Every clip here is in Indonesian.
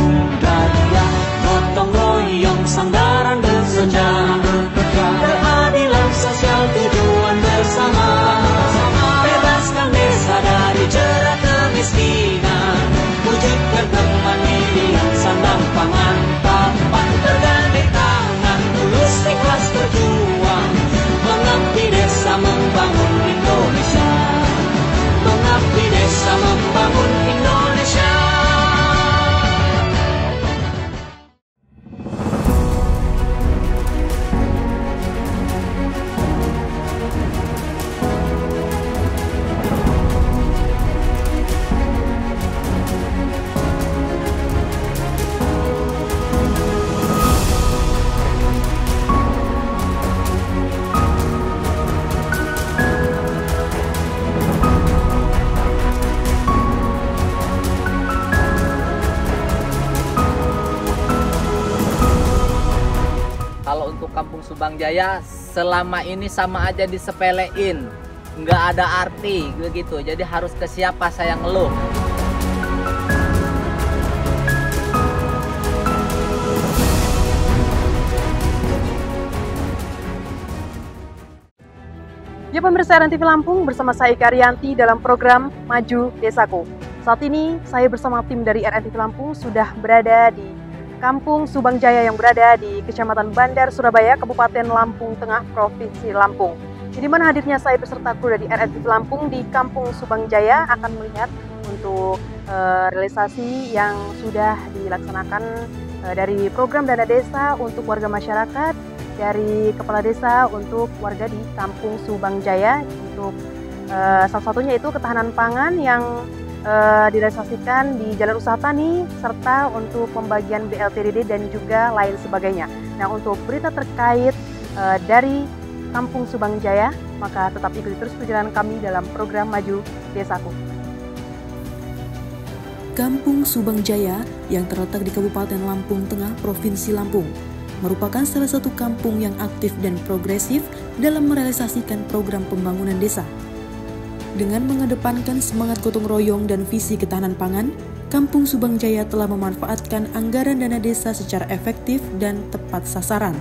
budaya, gotong royong sandaran bekerja, keadilan sosial tujuan bersama, bebaskan desa dari jerat kemiskinan, wujudkan kemandirian sandang pangan, papan bergandeng tangan, tulus ikhlas berjuang, mengabdi desa membangun Indonesia, mengabdi desa membangun Indonesia. Kalau untuk Kampung Subang Jaya selama ini sama aja disepelein, nggak ada arti begitu. Jadi harus ke siapa saya ngeluh. Ya pemirsa RNTV Lampung, bersama saya Ika Ariyanti dalam program Maju Desaku. Saat ini saya bersama tim dari RNTV Lampung sudah berada di Kampung Subang Jaya yang berada di Kecamatan Bandar, Surabaya, Kabupaten Lampung Tengah, Provinsi Lampung. Di mana hadirnya saya beserta kru dari RNTV Lampung di Kampung Subang Jaya akan melihat untuk realisasi yang sudah dilaksanakan dari program dana desa untuk warga masyarakat, dari kepala desa untuk warga di Kampung Subang Jaya, untuk salah satunya itu ketahanan pangan yang direalisasikan di Jalan Usaha Tani, serta untuk pembagian BLTDD dan juga lain sebagainya. Nah, untuk berita terkait dari Kampung Subang Jaya, maka tetap ikuti terus perjalanan kami dalam program Maju Desaku. Kampung Subang Jaya yang terletak di Kabupaten Lampung Tengah, Provinsi Lampung, merupakan salah satu kampung yang aktif dan progresif dalam merealisasikan program pembangunan desa. Dengan mengedepankan semangat gotong royong dan visi ketahanan pangan, Kampung Subang Jaya telah memanfaatkan anggaran dana desa secara efektif dan tepat sasaran.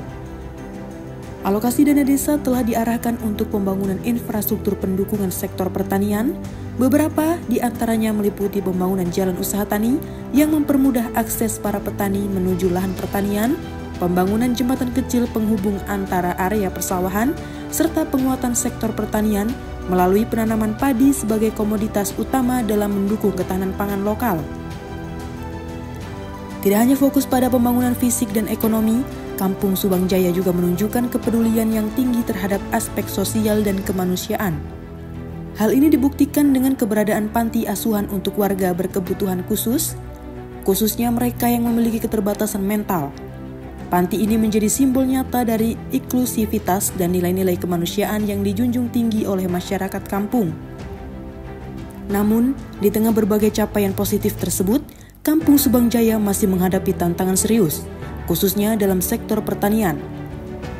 Alokasi dana desa telah diarahkan untuk pembangunan infrastruktur pendukungan sektor pertanian, beberapa di antaranya meliputi pembangunan jalan usaha tani yang mempermudah akses para petani menuju lahan pertanian, pembangunan jembatan kecil penghubung antara area persawahan, serta penguatan sektor pertanian melalui penanaman padi sebagai komoditas utama dalam mendukung ketahanan pangan lokal. Tidak hanya fokus pada pembangunan fisik dan ekonomi, Kampung Subang Jaya juga menunjukkan kepedulian yang tinggi terhadap aspek sosial dan kemanusiaan. Hal ini dibuktikan dengan keberadaan panti asuhan untuk warga berkebutuhan khusus, khususnya mereka yang memiliki keterbatasan mental. Panti ini menjadi simbol nyata dari inklusivitas dan nilai-nilai kemanusiaan yang dijunjung tinggi oleh masyarakat kampung. Namun, di tengah berbagai capaian positif tersebut, Kampung Subang Jaya masih menghadapi tantangan serius, khususnya dalam sektor pertanian.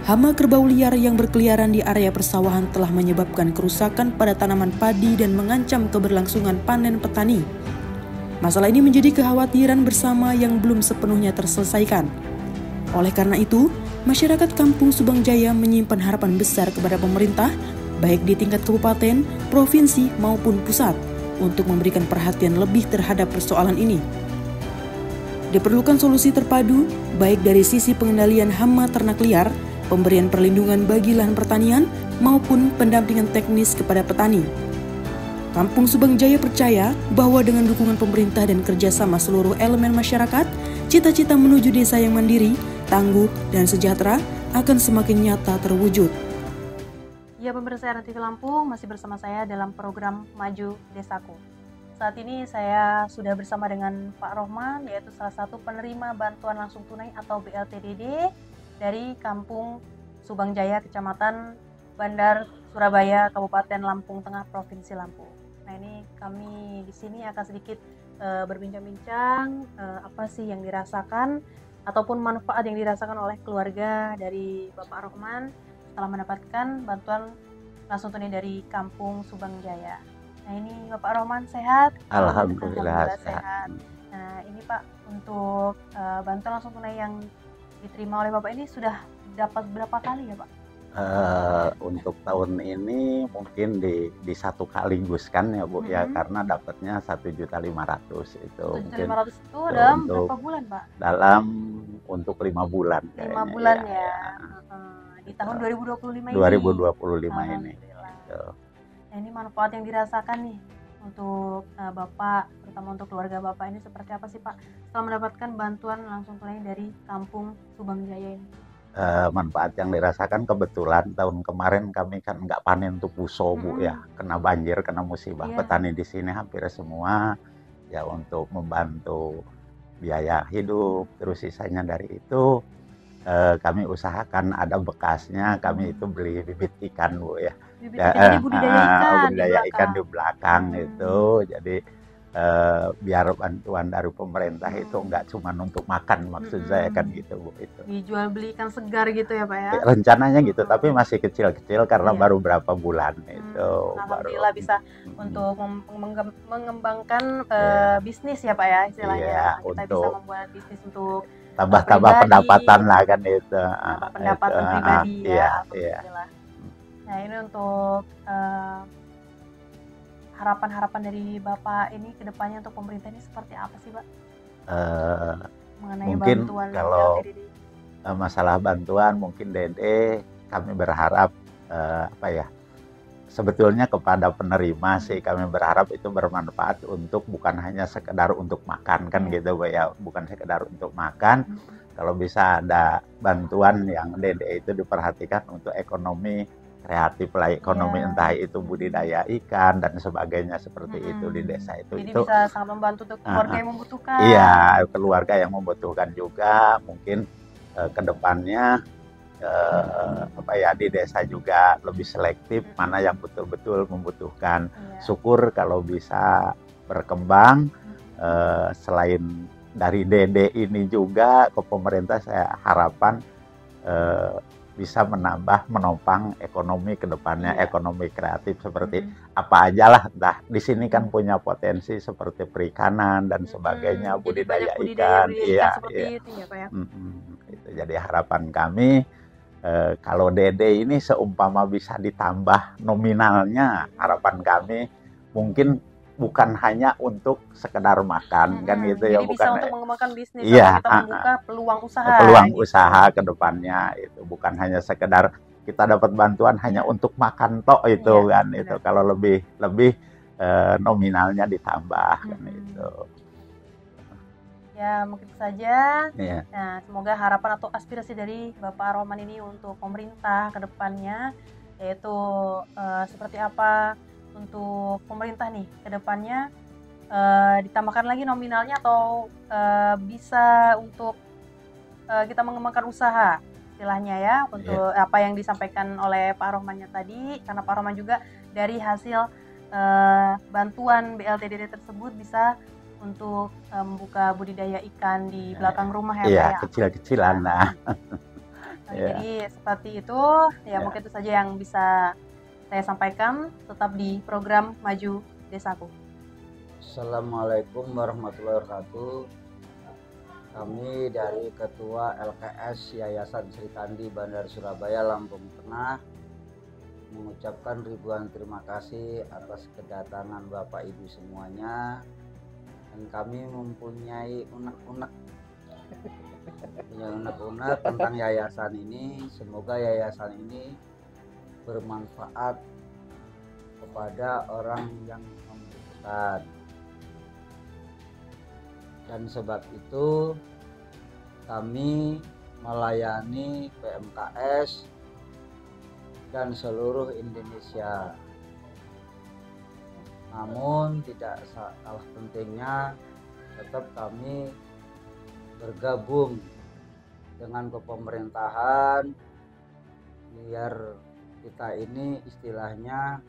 Hama kerbau liar yang berkeliaran di area persawahan telah menyebabkan kerusakan pada tanaman padi dan mengancam keberlangsungan panen petani. Masalah ini menjadi kekhawatiran bersama yang belum sepenuhnya terselesaikan. Oleh karena itu, masyarakat Kampung Subang Jaya menyimpan harapan besar kepada pemerintah, baik di tingkat kabupaten, provinsi, maupun pusat, untuk memberikan perhatian lebih terhadap persoalan ini. Diperlukan solusi terpadu, baik dari sisi pengendalian hama ternak liar, pemberian perlindungan bagi lahan pertanian, maupun pendampingan teknis kepada petani. Kampung Subang Jaya percaya bahwa dengan dukungan pemerintah dan kerjasama seluruh elemen masyarakat, cita-cita menuju desa yang mandiri, tangguh, dan sejahtera akan semakin nyata terwujud. Ya pemirsa RNTV Lampung, masih bersama saya dalam program Maju Desaku. Saat ini saya sudah bersama dengan Pak Rohman, yaitu salah satu penerima bantuan langsung tunai atau BLTDD dari Kampung Subang Jaya, Kecamatan Bandar, Surabaya, Kabupaten Lampung Tengah, Provinsi Lampung. Nah, ini kami di sini akan sedikit berbincang-bincang apa sih yang dirasakan ataupun manfaat yang dirasakan oleh keluarga dari Bapak Rohman setelah mendapatkan bantuan langsung tunai dari Kampung Subang Jaya. Nah, ini Bapak Rohman sehat? Alhamdulillah sehat. Nah ini Pak, untuk bantuan langsung tunai yang diterima oleh Bapak ini sudah dapat berapa kali ya Pak? Untuk tahun ini mungkin di satu kaligus kan ya Bu ya, karena dapatnya 1.500.000 itu mungkin 1.500.000 itu dalam untuk berapa bulan Pak? dalam untuk 5 bulan 5 kayaknya, bulan ya, ya. Di tahun 2025 ini. 2025 ini. Alhamdulillah. Gitu. Nah ini manfaat yang dirasakan nih untuk Bapak, terutama untuk keluarga Bapak ini seperti apa sih Pak setelah mendapatkan bantuan langsung tunai dari Kampung Subang Jaya ini? Manfaat yang dirasakan kebetulan tahun kemarin kami kan nggak panen tuh puso Bu ya, kena banjir, kena musibah. Iya. Petani di sini hampir semua ya untuk membantu biaya hidup, terus sisanya dari itu kami usahakan ada bekasnya, kami itu beli bibit ikan Bu ya. Bibit Ya, ikan, jadi budidaya ikan budidaya di ikan di belakang. belakang itu, jadi biar bantuan dari pemerintah itu nggak cuma untuk makan, maksud saya kan gitu Bu itu. Dijual beli ikan segar gitu ya Pak ya? Rencananya gitu, tapi masih kecil-kecil karena Iya. baru berapa bulan itu. Alhamdulillah bisa untuk mengembangkan bisnis ya Pak ya istilahnya. Iya, Kita bisa untuk membuat bisnis untuk tambah-tambah pribadi, pendapatan lah kan itu. pendapatan Itu, pribadi iya, ya. iya. Alhamdulillah. Nah ini untuk harapan-harapan dari Bapak ini ke depannya untuk pemerintah ini seperti apa sih Pak? Mengenai Mungkin bantuan kalau LTDD. masalah bantuan mungkin Dede kami berharap apa ya, sebetulnya kepada penerima sih kami berharap itu bermanfaat untuk bukan hanya sekedar untuk makan kan gitu Bu ya, bukan sekedar untuk makan. Kalau bisa ada bantuan yang Dede itu diperhatikan untuk ekonomi kreatif lah, ekonomi entah itu budidaya ikan dan sebagainya seperti itu di desa itu. Jadi Itu bisa sangat membantu untuk keluarga yang membutuhkan. iya, keluarga yang membutuhkan juga mungkin ke depannya apa ya, di desa juga lebih selektif mana yang betul-betul membutuhkan. Iya. Syukur kalau bisa berkembang selain dari Dede ini juga ke pemerintah saya harapan bisa menopang ekonomi ke depannya, Iya. ekonomi kreatif seperti apa aja lah. Nah, di sini kan punya potensi seperti perikanan dan sebagainya, Jadi budidaya banyak ikan. Iya, seperti iya. itu ya Pak ya. Gitu. Jadi harapan kami kalau Dede ini seumpama bisa ditambah nominalnya, harapan kami mungkin bukan hanya untuk sekedar makan kan gitu ya, Jadi bisa bukan untuk mengembangkan bisnis iya, atau kita membuka peluang usaha. peluang gitu. usaha ke depannya itu bukan hanya sekedar kita dapat bantuan hanya untuk makan tok itu Iya, kan benar. itu, kalau lebih nominalnya ditambah kan itu. Ya mungkin itu saja. Iya. Nah semoga harapan atau aspirasi dari Bapak Roman ini untuk pemerintah ke depannya yaitu seperti apa untuk pemerintah nih ke depannya, ditambahkan lagi nominalnya atau bisa untuk kita mengembangkan usaha istilahnya ya untuk apa yang disampaikan oleh Pak Romannya tadi, karena Pak Roman juga dari hasil bantuan BLTDD tersebut bisa untuk membuka budidaya ikan di belakang rumah ya Pak Iya, ya. kecil-kecilan lah. Nah, Iya. jadi seperti itu ya, mungkin itu saja yang bisa saya sampaikan. Tetap di program Maju Desaku. Assalamualaikum warahmatullahi wabarakatuh. Kami dari Ketua LKS Yayasan Sri Kandi Bandar Surabaya, Lampung Tengah mengucapkan ribuan terima kasih atas kedatangan Bapak Ibu semuanya. Dan kami mempunyai unek-unek tentang yayasan ini. Semoga yayasan ini bermanfaat kepada orang yang membutuhkan. Dan sebab itu kami melayani PMKS dan seluruh Indonesia. Namun tidak kalah pentingnya tetap kami bergabung dengan kepemerintahan biar kita ini istilahnya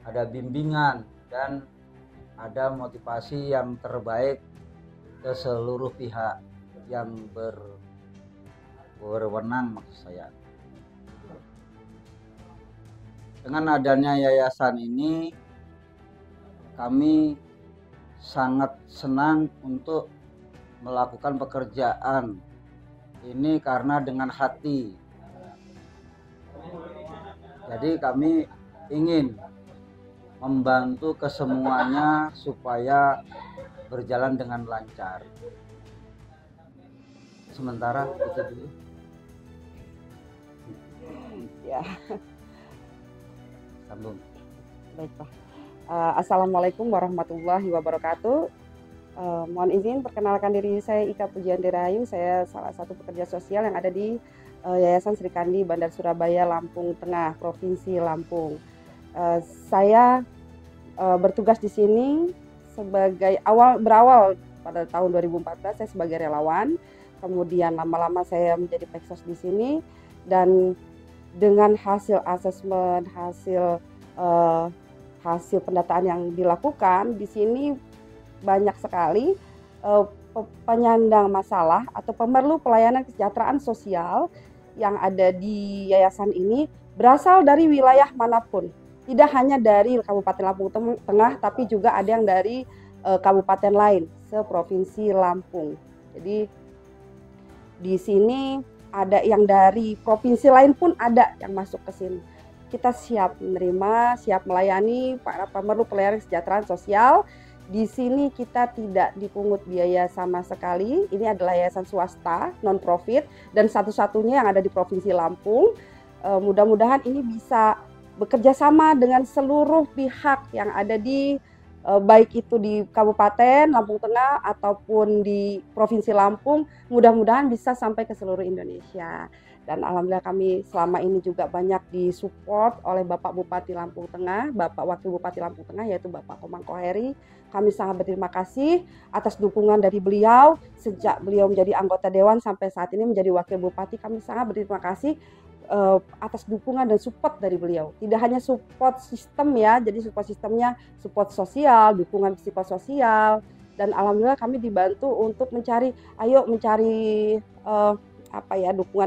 ada bimbingan dan ada motivasi yang terbaik ke seluruh pihak yang berwenang, maksud saya. Dengan adanya yayasan ini kami sangat senang untuk melakukan pekerjaan ini karena dengan hati. Jadi kami ingin membantu kesemuanya supaya berjalan dengan lancar. Sementara itu dulu. Ya, Sambung. baik Pak. Assalamualaikum warahmatullahi wabarakatuh. Mohon izin perkenalkan diri saya Ika Pujian Dirayu. Saya salah satu pekerja sosial yang ada di Yayasan Sri Kandi Bandar Surabaya, Lampung Tengah, Provinsi Lampung. Saya bertugas di sini sebagai berawal pada tahun 2014 saya sebagai relawan. Kemudian lama-lama saya menjadi peksos di sini, dan dengan hasil asesmen, hasil pendataan yang dilakukan di sini banyak sekali penyandang masalah atau pemerlu pelayanan kesejahteraan sosial yang ada di yayasan ini berasal dari wilayah manapun. Tidak hanya dari Kabupaten Lampung Tengah, tapi juga ada yang dari kabupaten lain seprovinsi Lampung. Jadi di sini ada yang dari provinsi lain pun ada yang masuk ke sini. Kita siap menerima, siap melayani para pemerlu pelayanan kesejahteraan sosial. Di sini kita tidak dipungut biaya sama sekali. Ini adalah yayasan swasta, non-profit, dan satu-satunya yang ada di Provinsi Lampung. Mudah-mudahan ini bisa bekerja sama dengan seluruh pihak yang ada di baik itu di Kabupaten Lampung Tengah ataupun di Provinsi Lampung, mudah-mudahan bisa sampai ke seluruh Indonesia. Dan alhamdulillah kami selama ini juga banyak disupport oleh Bapak Bupati Lampung Tengah, Bapak Wakil Bupati Lampung Tengah yaitu Bapak Komang Koheri. Kami sangat berterima kasih atas dukungan dari beliau sejak beliau menjadi anggota dewan sampai saat ini menjadi Wakil Bupati. Kami sangat berterima kasih atas dukungan dan support dari beliau. Tidak hanya support sistem ya, jadi support sistemnya support sosial, dukungan psikososial, dan alhamdulillah kami dibantu untuk mencari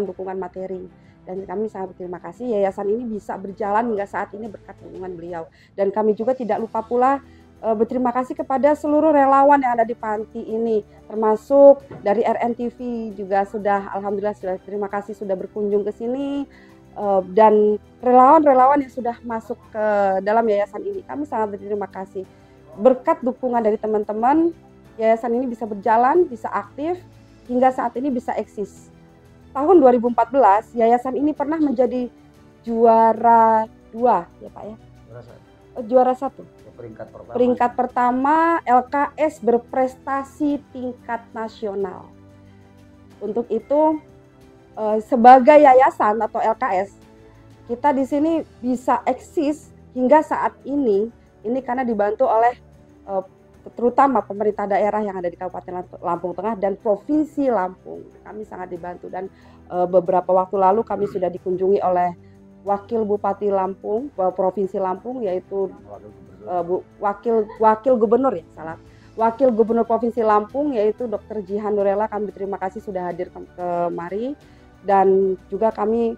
dukungan materi. Dan kami sangat berterima kasih yayasan ini bisa berjalan hingga saat ini berkat dukungan beliau. Dan kami juga tidak lupa pula berterima kasih kepada seluruh relawan yang ada di panti ini, termasuk dari RNTV juga sudah, alhamdulillah sudah terima kasih sudah berkunjung ke sini, dan relawan-relawan yang sudah masuk ke dalam yayasan ini. Kami sangat berterima kasih. Berkat dukungan dari teman-teman, yayasan ini bisa berjalan, bisa aktif, hingga saat ini bisa eksis. Tahun 2014, yayasan ini pernah menjadi juara 2, ya Pak ya? Juara 1. Peringkat pertama LKS berprestasi tingkat nasional. Untuk itu sebagai yayasan atau LKS, kita di sini bisa eksis hingga saat ini karena dibantu oleh terutama pemerintah daerah yang ada di Kabupaten Lampung Tengah dan Provinsi Lampung. Kami sangat dibantu, dan beberapa waktu lalu kami sudah dikunjungi oleh Wakil Bupati Lampung, Provinsi Lampung, yaitu Wakil Gubernur Wakil Gubernur Provinsi Lampung, yaitu Dr. Jihan Nurella. Kami terima kasih sudah hadir kemari, dan juga kami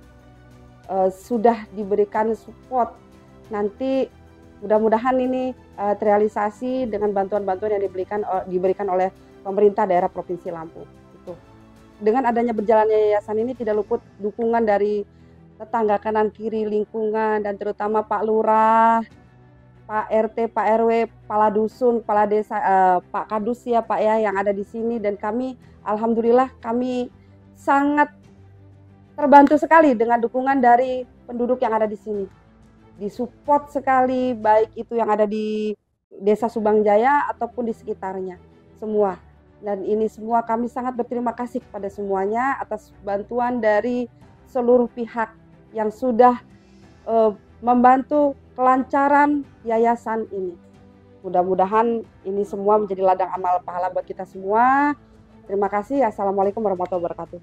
sudah diberikan support. Nanti mudah-mudahan ini terrealisasi dengan bantuan-bantuan yang diberikan oleh pemerintah daerah Provinsi Lampung. Itu. Dengan adanya berjalannya yayasan ini tidak luput dukungan dari tetangga kanan kiri, lingkungan, dan terutama Pak Lurah, Pak RT, Pak RW, Kepala Dusun, Kepala Desa, Pak Kadus ya Pak ya yang ada di sini, dan kami alhamdulillah kami sangat terbantu sekali dengan dukungan dari penduduk yang ada di sini. Disupport sekali, baik itu yang ada di Desa Subang Jaya ataupun di sekitarnya semua. Dan ini semua kami sangat berterima kasih kepada semuanya atas bantuan dari seluruh pihak yang sudah membantu kelancaran yayasan ini. Mudah-mudahan ini semua menjadi ladang amal pahala buat kita semua. Terima kasih. Assalamualaikum warahmatullahi wabarakatuh.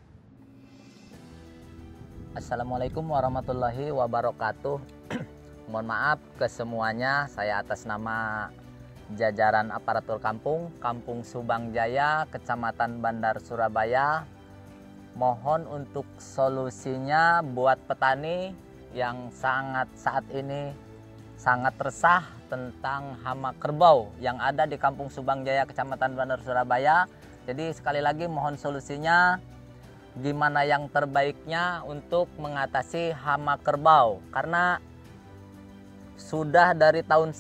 Assalamualaikum warahmatullahi wabarakatuh. Mohon maaf ke semuanya, saya atas nama jajaran aparatur Kampung Subang Jaya, Kecamatan Bandar Surabaya, mohon untuk solusinya buat petani yang saat ini sangat resah tentang hama kerbau yang ada di Kampung Subang Jaya, Kecamatan Bandar Surabaya, Jadi sekali lagi mohon solusinya gimana yang terbaiknya untuk mengatasi hama kerbau, karena sudah dari tahun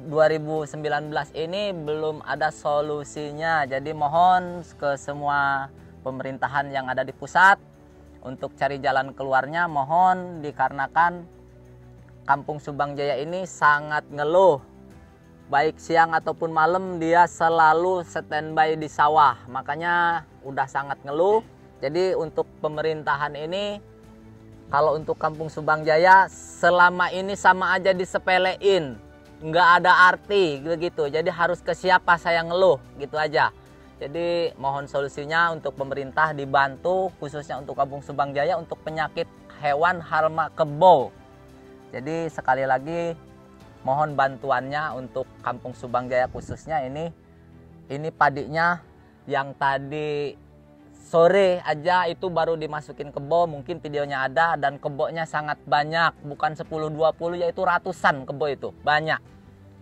2019 ini belum ada solusinya. Jadi mohon ke semua pemerintahan yang ada di pusat untuk cari jalan keluarnya, mohon, dikarenakan Kampung Subang Jaya ini sangat ngeluh. Baik siang ataupun malam dia selalu standby di sawah, makanya udah sangat ngeluh. Jadi untuk pemerintahan ini, kalau untuk Kampung Subang Jaya selama ini sama aja disepelein, nggak ada arti begitu. Jadi harus ke siapa saya ngeluh gitu aja. Jadi mohon solusinya untuk pemerintah dibantu khususnya untuk Kampung Subang Jaya untuk penyakit hewan hama kerbau. Jadi sekali lagi mohon bantuannya untuk Kampung Subang Jaya khususnya ini padinya yang tadi sore aja itu baru dimasukin kebo, mungkin videonya ada, dan kebonya sangat banyak, bukan 10-20 yaitu ratusan kebo itu, banyak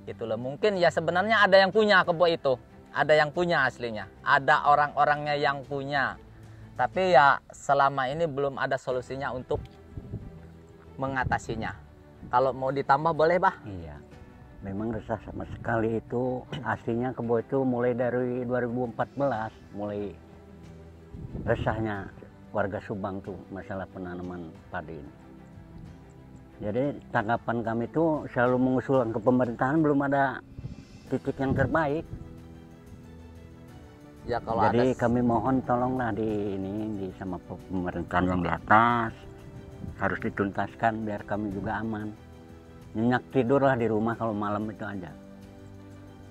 gitu loh. Mungkin ya sebenarnya ada yang punya kebo itu, ada yang punya aslinya, ada orang-orangnya yang punya, tapi ya selama ini belum ada solusinya untuk mengatasinya. Kalau mau ditambah boleh, Bah? Iya, memang resah sama sekali itu. Aslinya kebo itu mulai dari 2014 mulai resahnya warga Subang tuh masalah penanaman padi ini. Jadi tanggapan kami itu selalu mengusulkan ke pemerintahan, belum ada titik yang terbaik. Ya kalau jadi ada... kami mohon tolonglah di sama pemerintahan yang di atas harus dituntaskan biar kami juga aman. Nyenyak tidurlah di rumah kalau malam itu aja.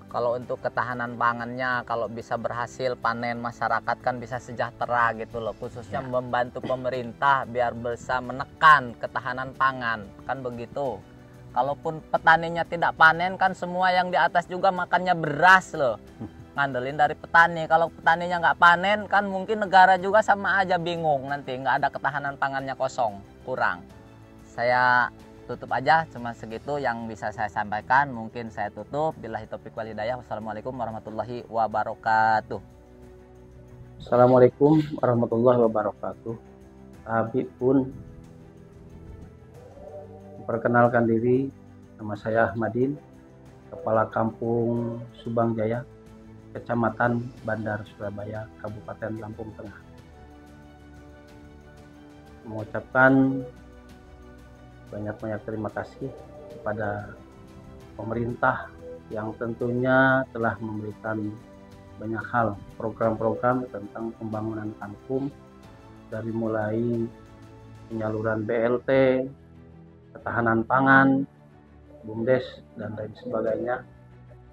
Kalau untuk ketahanan pangannya, kalau bisa berhasil panen, masyarakat kan bisa sejahtera gitu loh. Khususnya membantu pemerintah biar bisa menekan ketahanan pangan, kan begitu. Kalaupun petaninya tidak panen kan semua yang di atas juga makannya beras loh. Ngandelin dari petani. Kalau petaninya nggak panen kan mungkin negara juga sama aja bingung nanti. Nggak ada ketahanan pangannya, kosong, kurang. Saya tutup aja, cuma segitu yang bisa saya sampaikan. Mungkin saya tutup. Billahi taufiq wal hidayah. Wassalamualaikum warahmatullahi wabarakatuh. Assalamualaikum warahmatullahi wabarakatuh. Habib pun memperkenalkan diri, nama saya Ahmadin, Kepala Kampung Subang Jaya, Kecamatan Bandar Surabaya, Kabupaten Lampung Tengah. Mengucapkan banyak-banyak terima kasih kepada pemerintah yang tentunya telah memberikan banyak hal, program-program tentang pembangunan kampung, dari mulai penyaluran BLT, ketahanan pangan, BUMDes, dan lain sebagainya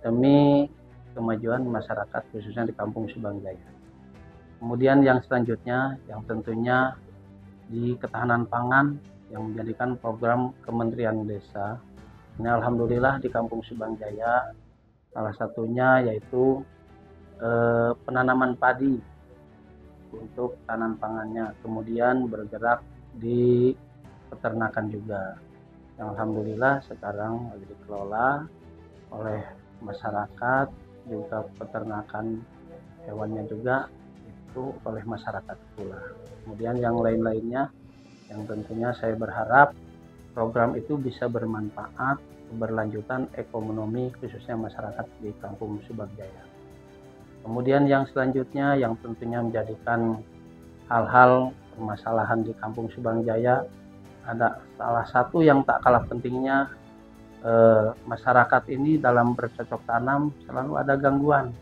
demi kemajuan masyarakat khususnya di Kampung Subang Jaya. Kemudian yang selanjutnya yang tentunya di ketahanan pangan yang menjadikan program Kementerian Desa. Ini alhamdulillah di Kampung Subang Jaya salah satunya yaitu penanaman padi untuk tanaman pangannya, kemudian bergerak di peternakan juga. Yang alhamdulillah sekarang lagi dikelola oleh masyarakat, juga peternakan hewannya juga itu oleh masyarakat pula. Kemudian yang lain-lainnya yang tentunya saya berharap program itu bisa bermanfaat keberlanjutan ekonomi khususnya masyarakat di Kampung Subang Jaya. Kemudian yang selanjutnya yang tentunya menjadikan hal-hal permasalahan di Kampung Subang Jaya, ada salah satu yang tak kalah pentingnya, masyarakat ini dalam bercocok tanam selalu ada gangguan,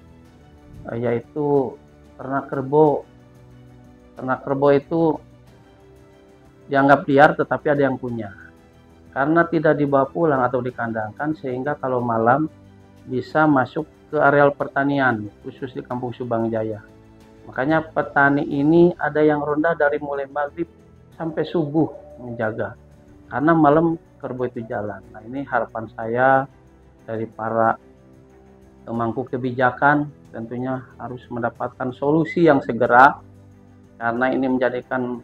yaitu ternak kerbau. Ternak kerbau itu dianggap liar tetapi ada yang punya, karena tidak dibawa pulang atau dikandangkan sehingga kalau malam bisa masuk ke areal pertanian khusus di Kampung Subang Jaya. Makanya petani ini ada yang ronda dari mulai maghrib sampai subuh menjaga, karena malam kerbau itu jalan. Nah ini harapan saya dari para pemangku kebijakan tentunya harus mendapatkan solusi yang segera, karena ini menjadikan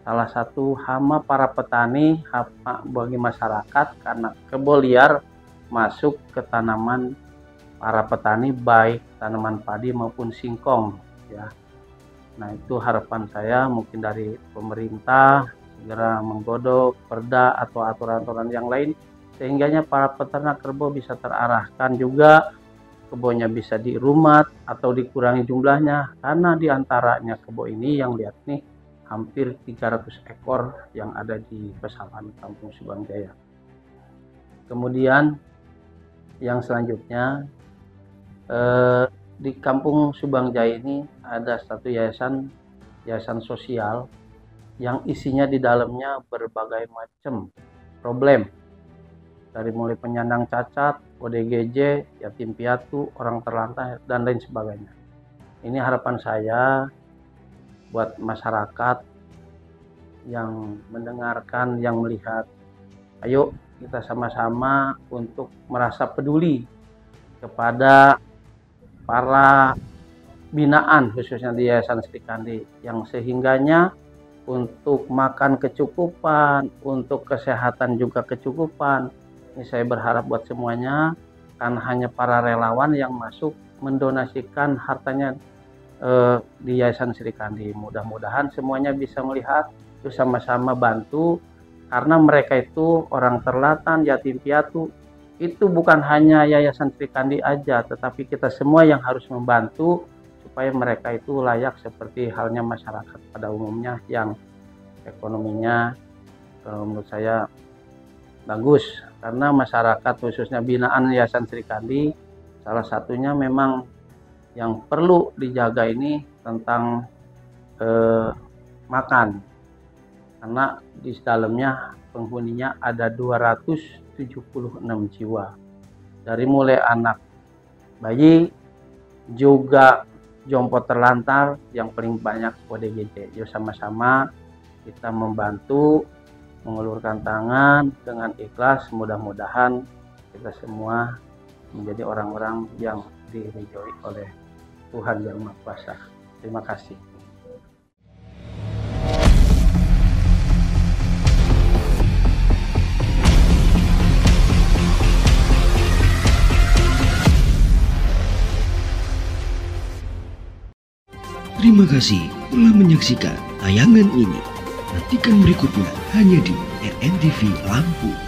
salah satu hama para petani, hama bagi masyarakat, karena kebun liar masuk ke tanaman para petani, baik tanaman padi maupun singkong. ya. Nah, itu harapan saya mungkin dari pemerintah segera menggodok perda atau aturan-aturan yang lain sehingganya para peternak kerbau bisa terarahkan juga, kebunnya bisa dirumat atau dikurangi jumlahnya, karena diantaranya kebun ini yang lihat nih hampir 300 ekor yang ada di pesawahan Kampung Subang Jaya. Kemudian yang selanjutnya di Kampung Subang Jaya ini ada satu yayasan sosial yang isinya di dalamnya berbagai macam problem, dari mulai penyandang cacat, ODGJ, yatim piatu, orang terlantar, dan lain sebagainya. Ini harapan saya buat masyarakat yang mendengarkan, yang melihat, ayo kita sama-sama untuk merasa peduli kepada para binaan khususnya di Yayasan Sri Kandi, yang sehingganya untuk makan kecukupan, untuk kesehatan juga kecukupan. Ini saya berharap buat semuanya, kan hanya para relawan yang masuk mendonasikan hartanya di Yayasan Sri Kandi. Mudah-mudahan semuanya bisa melihat, terus sama-sama bantu, karena mereka itu orang terlantar, yatim piatu. Itu bukan hanya Yayasan Sri Kandi aja, tetapi kita semua yang harus membantu supaya mereka itu layak seperti halnya masyarakat pada umumnya yang ekonominya menurut saya bagus. Karena masyarakat khususnya binaan Yayasan Sri Kandi, salah satunya memang yang perlu dijaga ini tentang makan, karena di dalamnya penghuninya ada 276 jiwa, dari mulai anak bayi juga jompo terlantar yang paling banyak ODGJ. Yuk sama-sama kita membantu, mengulurkan tangan dengan ikhlas. Mudah-mudahan kita semua menjadi orang-orang yang diridhoi oleh Tuhan Yang Maha Kuasa. Terima kasih. Terima kasih telah menyaksikan tayangan ini. Nantikan berikutnya hanya di RNTV Lampung.